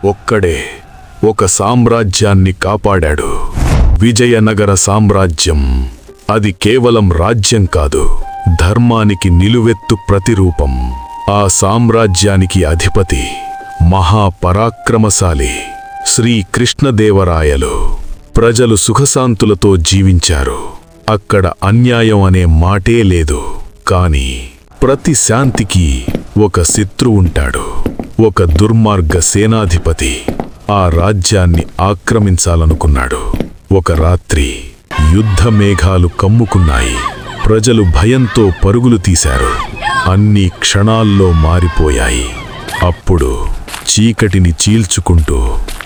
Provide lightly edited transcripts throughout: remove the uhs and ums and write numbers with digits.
ఒక్కడే ఒక సామ్రాజ్యాన్ని కాపాడాడు. విజయనగర సామ్రాజ్యం. అది కేవలం రాజ్యం కాదు, ధర్మానికి నిలువెత్తు ప్రతిరూపం. ఆ సామ్రాజ్యానికి అధిపతి మహాపరాక్రమశాలి శ్రీకృష్ణదేవరాయలు. ప్రజలు సుఖశాంతులతో జీవించారు. అక్కడ అన్యాయం అనే మాటే లేదు. కాని ప్రతి శాంతికి ఒక శత్రువుంటాడు, ఒక దుర్మార్గ సేనాధిపతి. ఆ రాజ్యాన్ని ఆక్రమించాలనుకున్నాడు. ఒక రాత్రి యుద్ధ మేఘాలు కమ్ముకున్నాయి. ప్రజలు భయంతో పరుగులు తీశారు. అన్నీ క్షణాల్లో మారిపోయాయి. అప్పుడు చీకటిని చీల్చుకుంటూ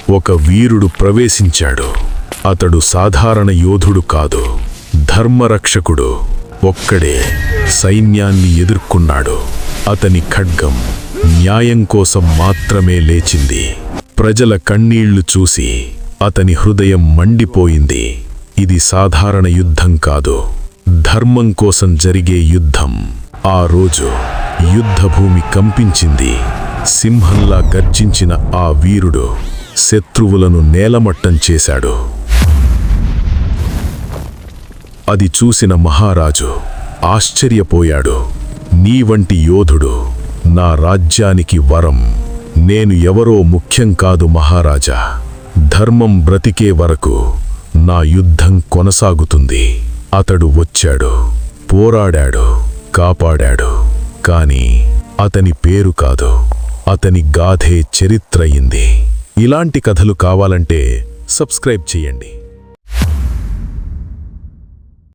ఒక వీరుడు ప్రవేశించాడు. అతడు సాధారణ యోధుడు కాదు, ధర్మరక్షకుడు. ఒక్కడే సైన్యాన్ని ఎదుర్కొన్నాడు. అతని ఖడ్గం న్యాయం కోసం మాత్రమే లేచింది. ప్రజల కన్నీళ్లు చూసి అతని హృదయం మండిపోయింది. ఇది సాధారణ యుద్ధం కాదు, ధర్మం కోసం జరిగే యుద్ధం. ఆ రోజు యుద్ధభూమి కంపించింది. సింహంలా గర్జించిన ఆ వీరుడు శత్రువులను నేలమట్టం చేశాడు. అది చూసిన మహారాజు ఆశ్చర్యపోయాడు. నీ వంటి యోధుడు నా రాజ్యానికి వరం. నేను ఎవరో ముఖ్యం కాదు మహారాజా. ధర్మం బ్రతికే వరకు నా యుద్ధం కొనసాగుతుంది. అతడు వచ్చాడు, పోరాడాడు, కాపాడాడు. కాని అతని పేరు కాదు, అతని గాథే చరిత్రయింది. ఇలాంటి కథలు కావాలంటే సబ్స్క్రైబ్ చేయండి.